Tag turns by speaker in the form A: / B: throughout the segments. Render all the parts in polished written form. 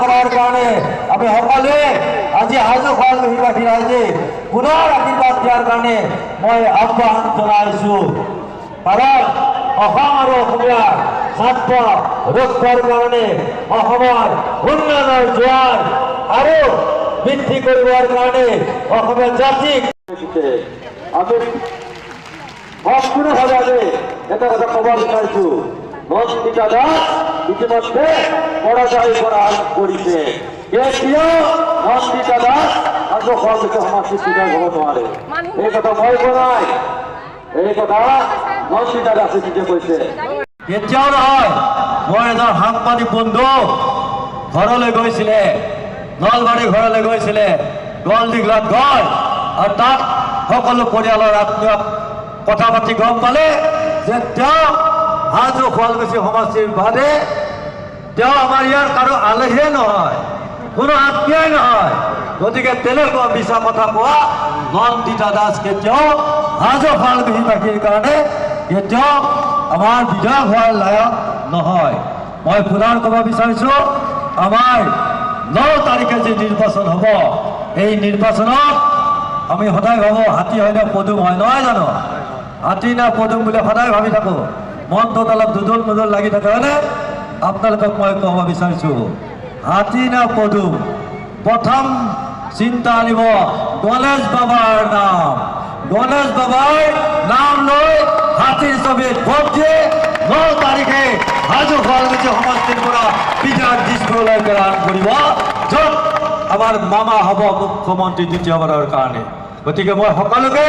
A: কৰাৰ কাৰণে আমি সকলোৱে আজি হাজো শুৱালকুছিবাসী ৰাইজে পুনৰ আশীৰ্বাদ দিয়াৰ কাৰণে মই আহ্বান জনাইছোঁ। কাৰণ অসম আৰু অসমীয়াৰ স্বাৰ্থ ৰক্ষাৰ কাৰণে অসমৰ উন্নয়নৰ জোৱাৰ আৰু বৃদ্ধি কৰিবৰ কাৰণে অসমীয়া জাতিক আমি সম্পূৰ্ণভাৱে এটা কথা ক'ব বিচাৰিছোঁ। নন্দিতা দাস ইতিমধ্যে পৰাজয় কৰা কৰিছে। এতিয়া নন্দিতা দাস হাজো শুৱালকুছি সমষ্টিৰ বিধায়ক হ'ব নোৱাৰে। এই কথা মই কোৱা নাই, এই কথা নন্দিতা দাসে নিজে কৈছে। কেতিয়াও নহয়, মই এজন সাংবাদিক বন্ধু ঘৰলৈ গৈছিলে, নলবাৰী ঘৰলৈ গৈছিলে, দীঘলাত গৈ আৰু তাত সকলো পৰিয়ালৰ আত্মীয়ক কথা পাতি গম পালে যে তেওঁ হাজো শুৱালকুছি সমষ্টিৰ বাদে তেওঁ আমাৰ ইয়াৰ কাৰো আলহীয়ে নহয়, কোনো আত্মীয়ই নহয়। গতিকে তেনেকুৱা মিছা কথা কোৱা নন্দিতা দাস কেতিয়াও হাজো শুৱালকুছিবাসীৰ কাৰণে কেতিয়াও আমাৰ বিধায়ক হোৱাৰ লায়ক নহয়। মই পুনৰ ক'ব বিচাৰিছোঁ, আমাৰ 9 তাৰিখে যি নিৰ্বাচন হ'ব, এই নিৰ্বাচনত আমি সদায় ভাবোঁ হাতী হয় নে পদুম হয়, নহয় জানো? হাতী নে পদুম বুলি সদায় ভাবি থাকোঁ, মনটোত অলপ দুদুল মুদুল লাগি থাকে হয়নে? আপোনালোকক মই ক'ব বিচাৰিছোঁ, হাতী নে পদুম, প্ৰথম চিন্তা আনিব গণেশ বাবাৰ নাম। গণেশ বাবাৰ নাম লৈ হাতীৰ ছবিত ভোট দিয়ে 9 তাৰিখে হাজো শুৱালকুছি সমষ্টিৰ পৰা বিধায়ক দিছপুৰলৈ প্ৰেৰণ কৰিব, য'ত আমাৰ মামা হ'ব মুখ্যমন্ত্ৰী দ্বিতীয়বাৰৰ কাৰণে। গতিকে মই সকলোকে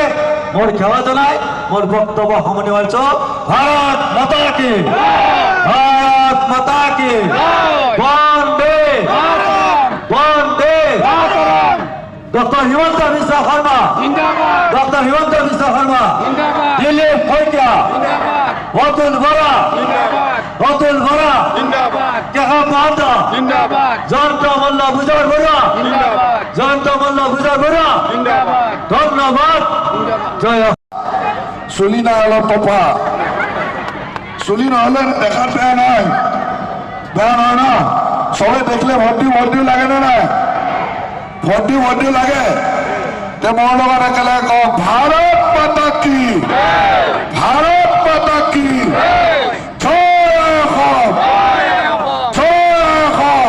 A: মোৰ সেৱা জনাই মোৰ বক্তব্য সামৰণি মাৰিছোঁ। ভাৰত মাতা কি, ভাৰত মাতা কি, বন্দে বন্দে। ডক্টৰ হিমন্ত বিশ্ব শৰ্মা, ডক্টৰ হিমন্ত বিশ্ব শৰ্মা, দিলীপ শইকীয়া, অতুল বৰা, অতুল বৰা, কেশৱ মহন্ত, জয়ন্ত মল্ল ভূজৰ বৰুৱা, জয়ন্ত মল্ল ভূজৰ বৰুৱা, ধন্যবাদ। জয়।
B: চুলি নাই অলপ টপা, চুলি নহ'লে দেখাত বেয়া নাই, বেয়া নহয় ন? চবে দেখিলে ভৰ্তি লাগে নে নাই? ভৰ্তি লাগে। তে মোৰ লগত একেলগে কওঁ, ভাৰত মাতা কি, ভাৰত মাতা কি, জয় অসম, জয় অসম।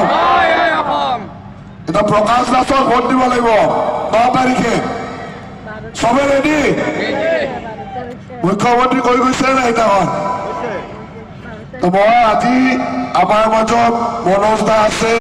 B: এতিয়া প্ৰকাশ দাসক ভোট দিব লাগিব 9 তাৰিখে। চবে ৰেডি? মুখ্যমন্ত্ৰী কৈ গৈছে নাই সেইদিনাখন? মই আজি আমাৰ মাজত মনোজ দা আছে।